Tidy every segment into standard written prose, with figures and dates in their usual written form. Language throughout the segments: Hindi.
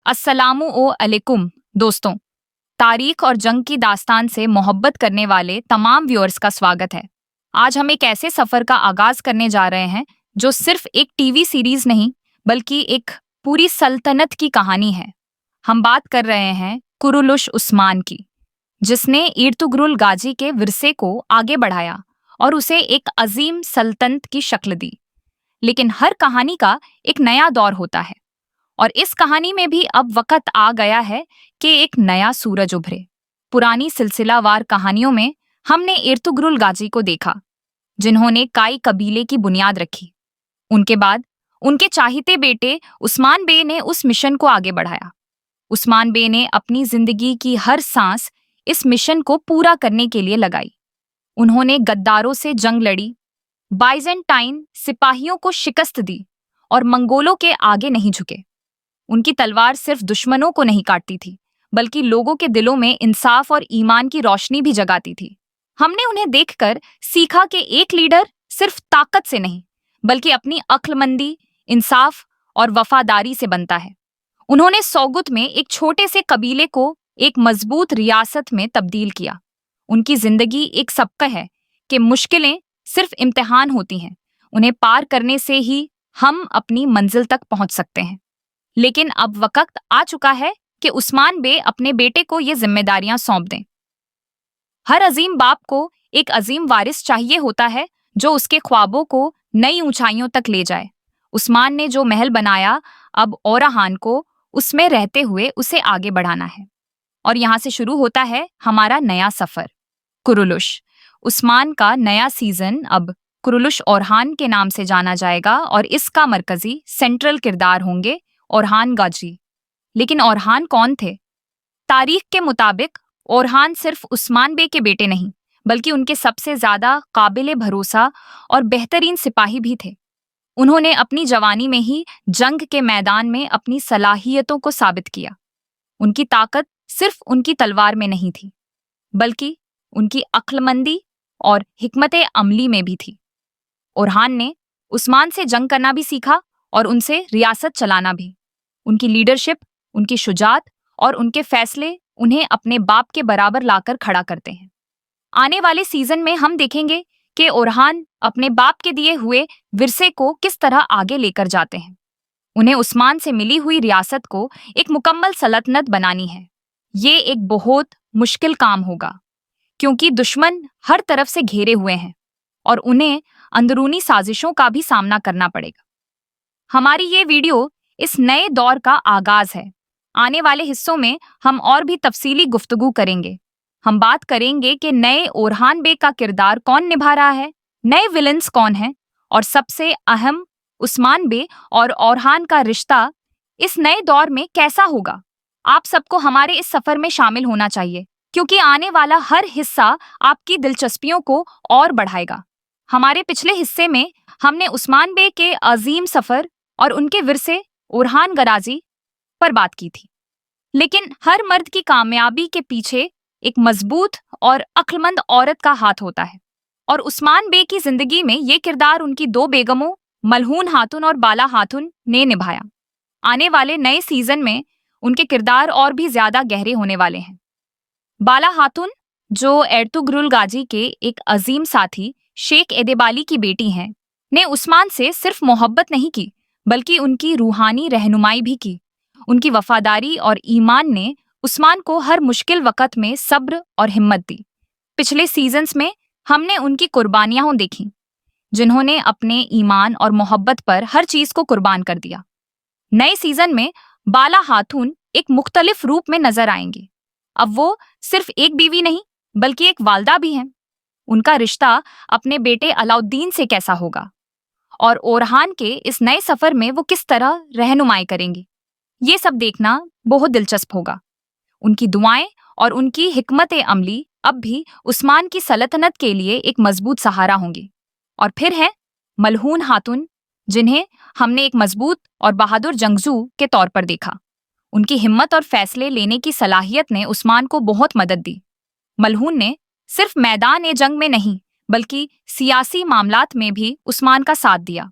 अस्सलामु अलैकुम दोस्तों। तारीख और जंग की दास्तान से मोहब्बत करने वाले तमाम व्यूअर्स का स्वागत है। आज हम एक ऐसे सफर का आगाज करने जा रहे हैं जो सिर्फ एक टीवी सीरीज नहीं बल्कि एक पूरी सल्तनत की कहानी है। हम बात कर रहे हैं कुरुलुश उस्मान की, जिसने इर्तुगरुल गाजी के विरसे को आगे बढ़ाया और उसे एक अजीम सल्तनत की शक्ल दी। लेकिन हर कहानी का एक नया दौर होता है और इस कहानी में भी अब वक्त आ गया है कि एक नया सूरज उभरे। पुरानी सिलसिलावार कहानियों में हमने इर्तुगरुल गाजी को देखा, जिन्होंने काई कबीले की बुनियाद रखी। उनके बाद उनके चाहते बेटे उस्मान बे ने उस मिशन को आगे बढ़ाया। उस्मान बे ने अपनी जिंदगी की हर सांस इस मिशन को पूरा करने के लिए लगाई। उन्होंने गद्दारों से जंग लड़ी, बाइजेंटाइन सिपाहियों को शिकस्त दी और मंगोलों के आगे नहीं झुके। उनकी तलवार सिर्फ दुश्मनों को नहीं काटती थी, बल्कि लोगों के दिलों में इंसाफ और ईमान की रोशनी भी जगाती थी। हमने उन्हें देखकर सीखा कि एक लीडर सिर्फ ताकत से नहीं, बल्कि अपनी अक्लमंदी, इंसाफ और वफादारी से बनता है। उन्होंने सौगुत में एक छोटे से कबीले को एक मजबूत रियासत में तब्दील किया। उनकी जिंदगी एक सबक है कि मुश्किलें सिर्फ इम्तिहान होती हैं, उन्हें पार करने से ही हम अपनी मंजिल तक पहुंच सकते हैं। लेकिन अब वक्त आ चुका है कि उस्मान बे अपने बेटे को ये जिम्मेदारियां सौंप दें। हर अजीम बाप को एक अजीम वारिस चाहिए होता है जो उसके ख्वाबों को नई ऊंचाइयों तक ले जाए। उस्मान ने जो महल बनाया, अब ओराहान को उसमें रहते हुए उसे आगे बढ़ाना है। और यहाँ से शुरू होता है हमारा नया सफर, कुरुलुश। उस्मान का नया सीजन अब कुरुलुश ओरहान के नाम से जाना जाएगा और इसका मरकजी सेंट्रल किरदार होंगे ओरहान गाजी। लेकिन ओरहान कौन थे? तारीख के मुताबिक ओरहान सिर्फ उस्मान बे के बेटे नहीं, बल्कि उनके सबसे ज्यादा काबिले भरोसा और बेहतरीन सिपाही भी थे। उन्होंने अपनी जवानी में ही जंग के मैदान में अपनी सलाहियतों को साबित किया। उनकी ताकत सिर्फ उनकी तलवार में नहीं थी, बल्कि उनकी अक्लमंदी और हिकमत अमली में भी थी। ओरहान ने उस्मान से जंग करना भी सीखा और उनसे रियासत चलाना भी। उनकी लीडरशिप, उनकी शुजात और उनके फैसले उन्हें अपने बाप के बराबर लाकर खड़ा करते हैं। आने वाले सीजन में हम देखेंगे कि ओरहान अपने बाप के दिए हुए विरसे को किस तरह आगे लेकर जाते हैं। उन्हें उस्मान से मिली हुई रियासत को एक मुकम्मल सल्तनत बनानी है। ये एक बहुत मुश्किल काम होगा, क्योंकि दुश्मन हर तरफ से घेरे हुए हैं और उन्हें अंदरूनी साजिशों का भी सामना करना पड़ेगा। हमारी ये वीडियो इस नए दौर का आगाज है। आने वाले हिस्सों में हम और भी तफसीली गुफ्तगू करेंगे। हम बात करेंगे कि नए ओरहान बे का किरदार कौन निभा रहा है, नए विलन्स कौन हैं, और सबसे अहम, उस्मान बे और ओरहान का रिश्ता इस नए दौर में कैसा होगा। आप सबको हमारे इस सफर में शामिल होना चाहिए, क्योंकि आने वाला हर हिस्सा आपकी दिलचस्पियों को और बढ़ाएगा। हमारे पिछले हिस्से में हमने उस्मान बे के अजीम सफर और उनके विरसे ओरहान गराजी पर बात की थी। लेकिन हर मर्द की कामयाबी के पीछे एक मजबूत और अक्लमंद औरत का हाथ होता है, और उस्मान बे की जिंदगी में ये किरदार उनकी दो बेगमों मलहून हातुन और बाला हातुन ने निभाया। आने वाले नए सीजन में उनके किरदार और भी ज्यादा गहरे होने वाले हैं। बाला हातुन, जो एर्तुगरुल गाजी के एक अजीम साथी शेख एदेबाली की बेटी हैं, ने उस्मान से सिर्फ मोहब्बत नहीं की, बल्कि उनकी रूहानी रहनुमाई भी की। उनकी वफादारी और ईमान ने उस्मान को हर मुश्किल वक़्त में सब्र और हिम्मत दी। पिछले सीजन्स में हमने उनकी कुर्बानियां देखी, जिन्होंने अपने ईमान और मोहब्बत पर हर चीज को कुर्बान कर दिया। नए सीजन में बाला हातून एक मुख्तलिफ रूप में नजर आएंगी। अब वो सिर्फ एक बीवी नहीं, बल्कि एक वालदा भी हैं। उनका रिश्ता अपने बेटे अलाउद्दीन से कैसा होगा, और ओरहान के इस नए सफर में वो किस तरह रहनुमाई करेंगी, ये सब देखना बहुत दिलचस्प होगा। उनकी दुआएं और उनकी हिकमत अमली अब भी उस्मान की सल्तनत के लिए एक मजबूत सहारा होंगी। और फिर है मलहून हातुन, जिन्हें हमने एक मजबूत और बहादुर जंगजू के तौर पर देखा। उनकी हिम्मत और फैसले लेने की सलाहियत ने उस्मान को बहुत मदद दी। मलहून ने सिर्फ मैदान जंग में नहीं, बल्कि सियासी मामलात में भी उस्मान का साथ दिया।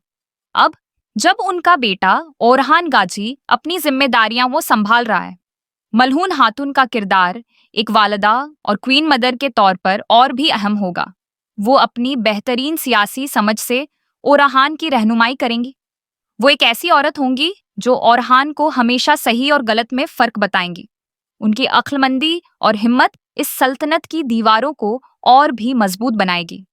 अब जब उनका बेटा ओरहान गाजी अपनी जिम्मेदारियां वो संभाल रहा है। मलहून हातून का किरदार एक वालिदा और क्वीन मदर के तौर पर और भी अहम होगा। वो अपनी बेहतरीन सियासी समझ से ओरहान की रहनुमाई करेंगी। वो एक ऐसी औरत होंगी जो ओरहान को हमेशा सही और गलत में फर्क बताएंगी। उनकी अक्लमंदी और हिम्मत इस सल्तनत की दीवारों को और भी मजबूत बनाएगी।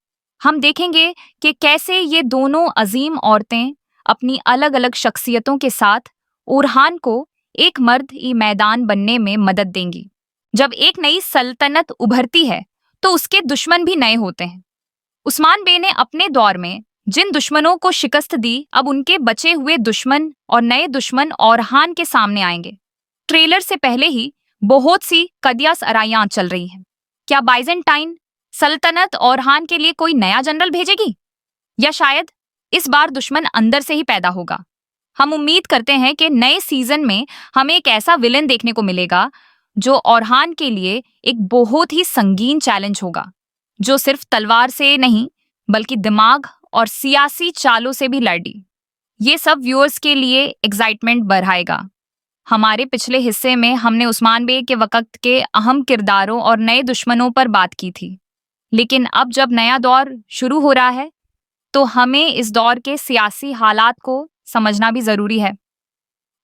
हम देखेंगे कि कैसे ये दोनों अजीम औरतें अपनी अलग अलग शख्सियतों के साथ ओरहान को एक मर्द ई मैदान बनने में मदद देंगी। जब एक नई सल्तनत उभरती है तो उसके दुश्मन भी नए होते हैं। उस्मान बे ने अपने दौर में जिन दुश्मनों को शिकस्त दी, अब उनके बचे हुए दुश्मन और नए दुश्मन ओरहान के सामने आएंगे। ट्रेलर से पहले ही बहुत सी कदियास आराइयां चल रही हैं। क्या बाइजेंटाइन सल्तनत ओरहान के लिए कोई नया जनरल भेजेगी, या शायद इस बार दुश्मन अंदर से ही पैदा होगा? हम उम्मीद करते हैं कि नए सीजन में हमें एक ऐसा विलेन देखने को मिलेगा जो ओरहान के लिए एक बहुत ही संगीन चैलेंज होगा, जो सिर्फ तलवार से नहीं बल्कि दिमाग और सियासी चालों से भी लड़ी। ये सब व्यूअर्स के लिए एक्साइटमेंट बढ़ाएगा। हमारे पिछले हिस्से में हमने उस्मान बे के वक्त के अहम किरदारों और नए दुश्मनों पर बात की थी, लेकिन अब जब नया दौर शुरू हो रहा है तो हमें इस दौर के सियासी हालात को समझना भी जरूरी है।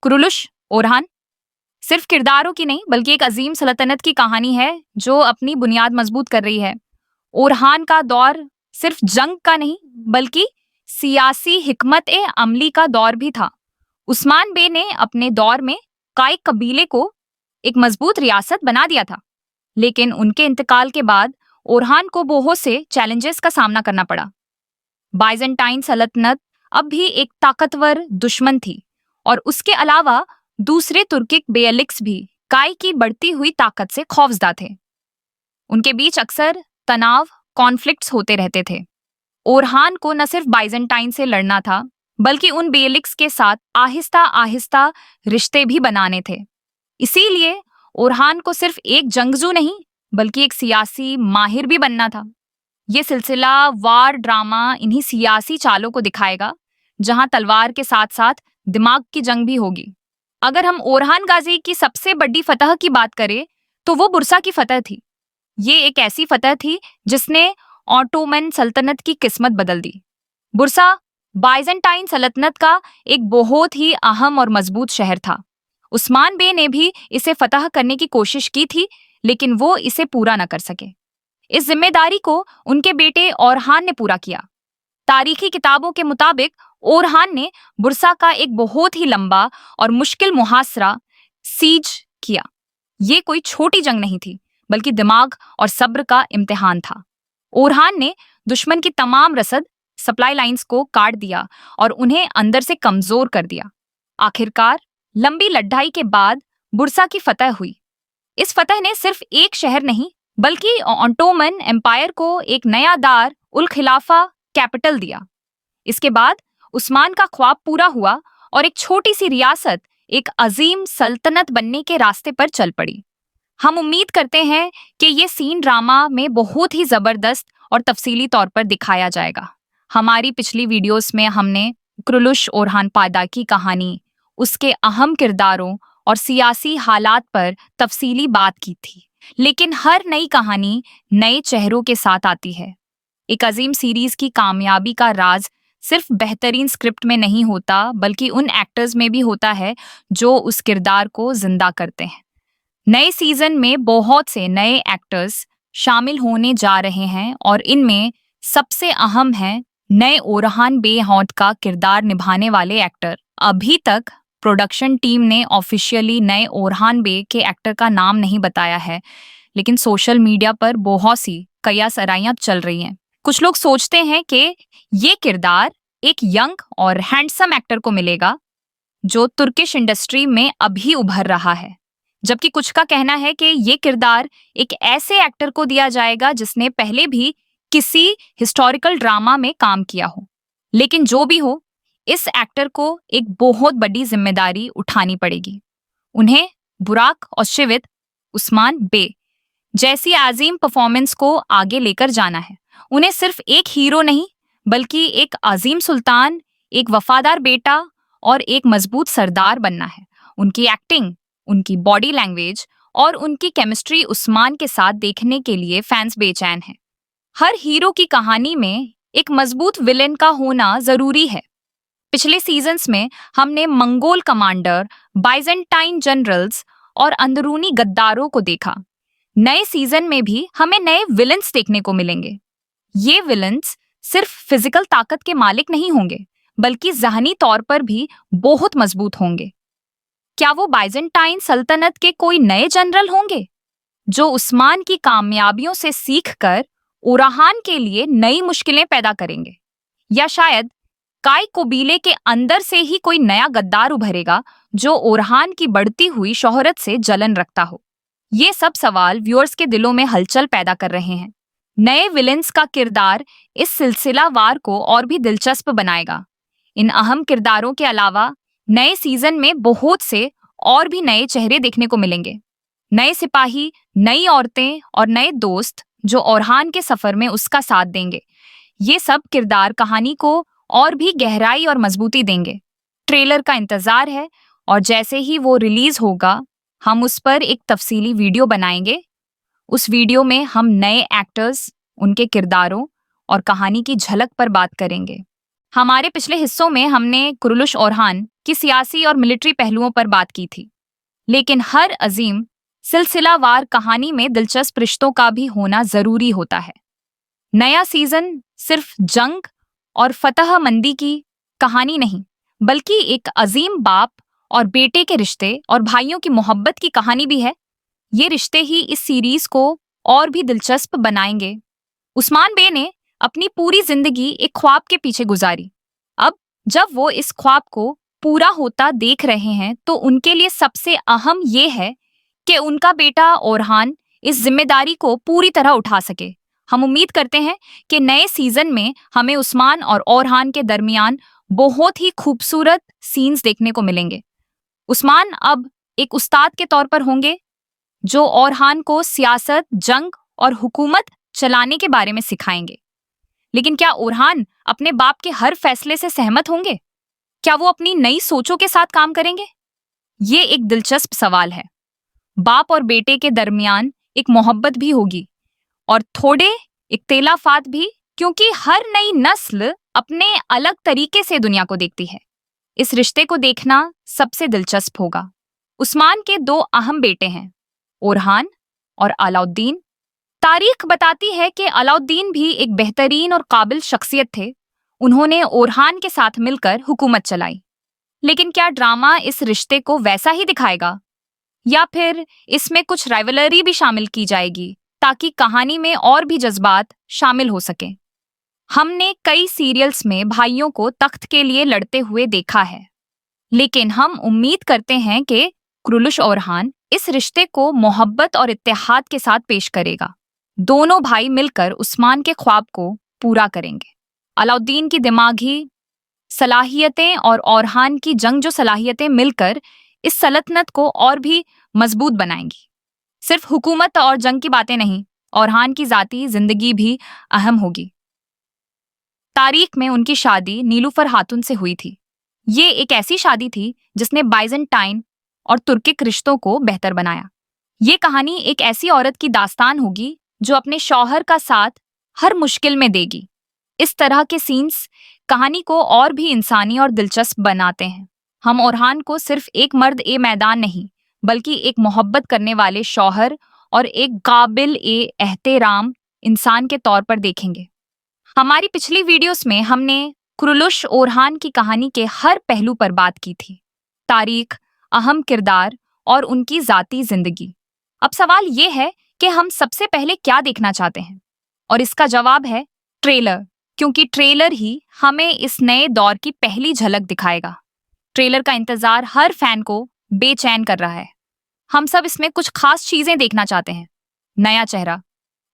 कुरुलुश ओरहान सिर्फ किरदारों की नहीं बल्कि एक अजीम सल्तनत की कहानी है जो अपनी बुनियाद मजबूत कर रही है। ओरहान का दौर सिर्फ जंग का नहीं बल्कि सियासी हिकमत ए अमली का दौर भी था। उस्मान बे ने अपने दौर में काइक कबीले को एक मजबूत रियासत बना दिया था, लेकिन उनके इंतकाल के बाद ओरहान को बहुत से चैलेंजेस का सामना करना पड़ा। बाइजेंटाइन सल्तनत अब भी एक ताकतवर दुश्मन थी और उसके अलावा दूसरे तुर्किक बेयलिक्स भी काई की बढ़ती हुई ताकत से खौफजदा थे। उनके बीच अक्सर तनाव कॉन्फ्लिक्ट्स होते रहते थे। ओरहान को न सिर्फ बाइजेंटाइन से लड़ना था बल्कि उन बेयलिक्स के साथ आहिस्ता आहिस्ता रिश्ते भी बनाने थे। इसीलिए ओरहान को सिर्फ एक जंगजू नहीं बल्कि एक सियासी माहिर भी बनना था। ये सिलसिला वार ड्रामा इन्हीं सियासी चालों को दिखाएगा जहां तलवार के साथ साथ दिमाग की जंग भी होगी। अगर हम ओरहान गाजी की सबसे बड़ी फतह की बात करें तो वो बुरसा की फतह थी। ये एक ऐसी फतह थी जिसने ऑटोमन सल्तनत की किस्मत बदल दी। बुरसा बाइजेंटाइन सल्तनत का एक बहुत ही अहम और मजबूत शहर था। उस्मान बे ने भी इसे फतह करने की कोशिश की थी, लेकिन वो इसे पूरा न कर सके। इस जिम्मेदारी को उनके बेटे ओरहान ने पूरा किया। तारीखी किताबों के मुताबिक ओरहान ने बुरसा का एक बहुत ही लंबा और मुश्किल मुहासरा सीज किया। ये कोई छोटी जंग नहीं थी बल्कि दिमाग और सब्र का इम्तिहान था। ओरहान ने दुश्मन की तमाम रसद सप्लाई लाइंस को काट दिया और उन्हें अंदर से कमजोर कर दिया। आखिरकार लंबी लड़ाई के बाद बुरसा की फतह हुई। इस फतह ने सिर्फ एक शहर नहीं बल्कि ऑटोमन एम्पायर को एक नया दार उल खिलाफा कैपिटल दिया। इसके बाद उस्मान का ख्वाब पूरा हुआ और एक छोटी सी रियासत एक अजीम सल्तनत बनने के रास्ते पर चल पड़ी। हम उम्मीद करते हैं कि ये सीन ड्रामा में बहुत ही जबरदस्त और तफसीली तौर पर दिखाया जाएगा। हमारी पिछली वीडियोस में हमने कुरुलुश ओरहान पादा की कहानी, उसके अहम किरदारों और सियासी हालात पर तफसीली बात की थी, लेकिन हर नई कहानी नए चेहरों के साथ आती है। एक अजीम सीरीज की कामयाबी का राज सिर्फ बेहतरीन स्क्रिप्ट में नहीं होता बल्कि उन एक्टर्स में भी होता है जो उस किरदार को जिंदा करते हैं। नए सीजन में बहुत से नए एक्टर्स शामिल होने जा रहे हैं और इनमें सबसे अहम है नए ओरहान बे हॉट का किरदार निभाने वाले एक्टर। अभी तक प्रोडक्शन टीम ने ऑफिशियली नए ओरहान बे के एक्टर का नाम नहीं बताया है, लेकिन सोशल मीडिया पर बहुत सी कयासराइयां चल रही हैं। कुछ लोग सोचते हैं कि ये किरदार एक यंग और हैंडसम एक्टर को मिलेगा जो तुर्किश इंडस्ट्री में अभी उभर रहा है, जबकि कुछ का कहना है कि ये किरदार एक ऐसे एक्टर को दिया जाएगा जिसने पहले भी किसी हिस्टोरिकल ड्रामा में काम किया हो। लेकिन जो भी हो, इस एक्टर को एक बहुत बड़ी जिम्मेदारी उठानी पड़ेगी। उन्हें बुराक और शिवित उस्मान बे जैसी अजीम परफॉर्मेंस को आगे लेकर जाना है। उन्हें सिर्फ एक हीरो नहीं बल्कि एक अजीम सुल्तान एक वफादार बेटा और एक मजबूत सरदार बनना है। उनकी एक्टिंग, उनकी बॉडी लैंग्वेज और उनकी केमिस्ट्री उस्मान के साथ देखने के लिए फैंस बेचैन हैं। हर हीरो की कहानी में एक मजबूत विलेन का होना जरूरी है। पिछले सीजन्स में हमने मंगोल कमांडर, बाइजेंटाइन जनरल्स और अंदरूनी गद्दारों को देखा। नए सीजन में भी हमें नए विलेंस देखने को मिलेंगे। ये विलेंस सिर्फ फिजिकल ताकत के मालिक नहीं होंगे, बल्कि ज़हनी तौर पर भी बहुत मजबूत होंगे। क्या वो बाइजेंटाइन सल्तनत के कोई नए जनरल होंगे जो उस्मान की कामयाबियों से सीखकर ओराहान के लिए नई मुश्किलें पैदा करेंगे? या शायद काय कबीले के अंदर से ही कोई नया गद्दार उभरेगा जो ओरहान की बढ़ती हुई शोहरत से जलन रखता हो? ये सब सवाल व्यूअर्स के दिलों में हलचल पैदा कर रहे हैं। नए विलेंस का किरदार इस सिलसिलावार को और भी दिलचस्प बनाएगा। इन अहम किरदारों के अलावा नए सीजन में बहुत से और भी नए चेहरे देखने को मिलेंगे। नए सिपाही, नई औरतें और नए दोस्त जो ओरहान के सफर में उसका साथ देंगे। ये सब किरदार कहानी को और भी गहराई और मजबूती देंगे। ट्रेलर का इंतजार है और जैसे ही वो रिलीज होगा हम उस पर एक तफसीली वीडियो बनाएंगे। उस वीडियो में हम नए एक्टर्स, उनके किरदारों और कहानी की झलक पर बात करेंगे। हमारे पिछले हिस्सों में हमने कुरुलुश ओरहान की सियासी और मिलिट्री पहलुओं पर बात की थी, लेकिन हर अजीम सिलसिलावार कहानी में दिलचस्प रिश्तों का भी होना जरूरी होता है। नया सीजन सिर्फ जंग और फतह-मंदी की कहानी नहीं, बल्कि एक अजीम बाप और बेटे के रिश्ते और भाइयों की मोहब्बत की कहानी भी है। ये रिश्ते ही इस सीरीज को और भी दिलचस्प बनाएंगे। उस्मान बे ने अपनी पूरी जिंदगी एक ख्वाब के पीछे गुजारी। अब जब वो इस ख्वाब को पूरा होता देख रहे हैं तो उनके लिए सबसे अहम ये है कि उनका बेटा ओरहान इस जिम्मेदारी को पूरी तरह उठा सके। हम उम्मीद करते हैं कि नए सीजन में हमें उस्मान और ओरहान के दरमियान बहुत ही खूबसूरत सीन्स देखने को मिलेंगे। उस्मान अब एक उस्ताद के तौर पर होंगे जो ओरहान को सियासत, जंग और हुकूमत चलाने के बारे में सिखाएंगे। लेकिन क्या ओरहान अपने बाप के हर फैसले से सहमत होंगे? क्या वो अपनी नई सोचों के साथ काम करेंगे? ये एक दिलचस्प सवाल है। बाप और बेटे के दरमियान एक मोहब्बत भी होगी और थोड़े इख्तिलाफात भी, क्योंकि हर नई नस्ल अपने अलग तरीके से दुनिया को देखती है। इस रिश्ते को देखना सबसे दिलचस्प होगा। उस्मान के दो अहम बेटे हैं, ओरहान और अलाउद्दीन। तारीख बताती है कि अलाउद्दीन भी एक बेहतरीन और काबिल शख्सियत थे। उन्होंने ओरहान के साथ मिलकर हुकूमत चलाई। लेकिन क्या ड्रामा इस रिश्ते को वैसा ही दिखाएगा या फिर इसमें कुछ राइवलरी भी शामिल की जाएगी ताकि कहानी में और भी जज्बात शामिल हो सके? हमने कई सीरियल्स में भाइयों को तख्त के लिए लड़ते हुए देखा है, लेकिन हम उम्मीद करते हैं कि कुरुलुश ओरहान इस रिश्ते को मोहब्बत और इत्तेहाद के साथ पेश करेगा। दोनों भाई मिलकर उस्मान के ख्वाब को पूरा करेंगे। अलाउद्दीन की दिमागी सलाहियतें और ओरहान की जंगजू सलाहियतें मिलकर इस सल्तनत को और भी मजबूत बनाएंगी। सिर्फ हुकूमत और जंग की बातें नहीं, ओरहान की जाती जिंदगी भी अहम होगी। तारीख में उनकी शादी नीलूफर खातून से हुई थी। ये एक ऐसी शादी थी जिसने बाइजेंटाइन और तुर्किक रिश्तों को बेहतर बनाया। ये कहानी एक ऐसी औरत की दास्तान होगी जो अपने शौहर का साथ हर मुश्किल में देगी। इस तरह के सीन्स कहानी को और भी इंसानी और दिलचस्प बनाते हैं। हम ओरहान को सिर्फ एक मर्द ए मैदान नहीं, बल्कि एक मोहब्बत करने वाले शौहर और एक काबिल ए एहतराम इंसान के तौर पर देखेंगे। हमारी पिछली वीडियोस में हमने कुरुलुश ओरहान की कहानी के हर पहलू पर बात की थी, तारीख, अहम किरदार और उनकी जाती जिंदगी। अब सवाल ये है कि हम सबसे पहले क्या देखना चाहते हैं, और इसका जवाब है ट्रेलर, क्योंकि ट्रेलर ही हमें इस नए दौर की पहली झलक दिखाएगा। ट्रेलर का इंतजार हर फैन को बेचैन कर रहा है। हम सब इसमें कुछ खास चीजें देखना चाहते हैं। नया चेहरा,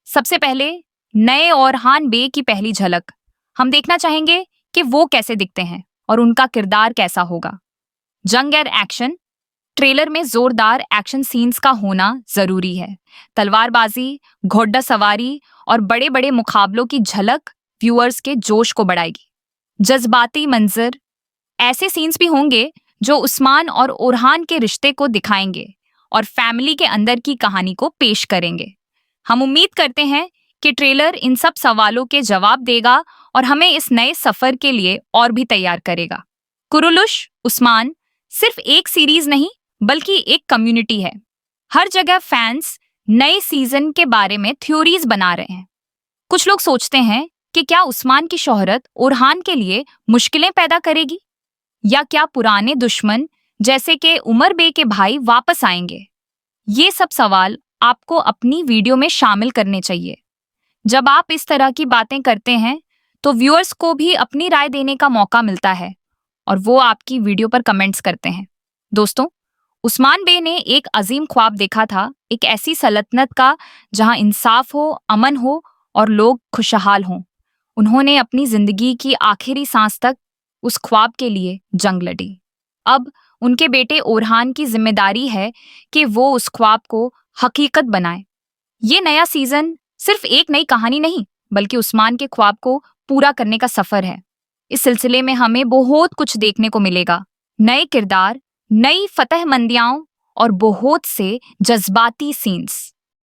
सबसे पहले नए ओरहान बे की पहली झलक। हम देखना चाहेंगे कि वो कैसे दिखते हैं और उनका किरदार कैसा होगा। जंग और एक्शन, ट्रेलर में जोरदार एक्शन सीन्स का होना जरूरी है। तलवारबाजी, घोड़ा सवारी और बड़े बड़े मुकाबलों की झलक व्यूअर्स के जोश को बढ़ाएगी। जज्बाती मंजर, ऐसे सीन्स भी होंगे जो उस्मान और ओरहान के रिश्ते को दिखाएंगे और फैमिली के अंदर की कहानी को पेश करेंगे। हम उम्मीद करते हैं कि ट्रेलर इन सब सवालों के जवाब देगा और हमें इस नए सफर के लिए और भी तैयार करेगा। कुरुलुश उस्मान सिर्फ एक सीरीज नहीं बल्कि एक कम्युनिटी है। हर जगह फैंस नए सीजन के बारे में थ्योरीज बना रहे हैं। कुछ लोग सोचते हैं कि क्या उस्मान की शोहरत ओरहान के लिए मुश्किलें पैदा करेगी, या क्या पुराने दुश्मन जैसे कि उमर बे के भाई वापस आएंगे। ये सब सवाल आपको अपनी वीडियो में शामिल करने चाहिए। जब आप इस तरह की बातें करते हैं तो व्यूअर्स को भी अपनी राय देने का मौका मिलता है और वो आपकी वीडियो पर कमेंट्स करते हैं। दोस्तों, उस्मान बे ने एक अजीम ख्वाब देखा था, एक ऐसी सल्तनत का जहां इंसाफ हो, अमन हो और लोग खुशहाल हों। उन्होंने अपनी जिंदगी की आखिरी सांस तक उस ख्वाब के लिए जंग लड़ी। अब उनके बेटे ओरहान की जिम्मेदारी है कि वो उस ख्वाब को हकीकत बनाए। ये नया सीजन सिर्फ एक नई कहानी नहीं बल्कि उस्मान के ख्वाब को पूरा करने का सफर है। इस सिलसिले में हमें बहुत कुछ देखने को मिलेगा। नए किरदार, नई फतहमंदियां और बहुत से जज्बाती सीन्स।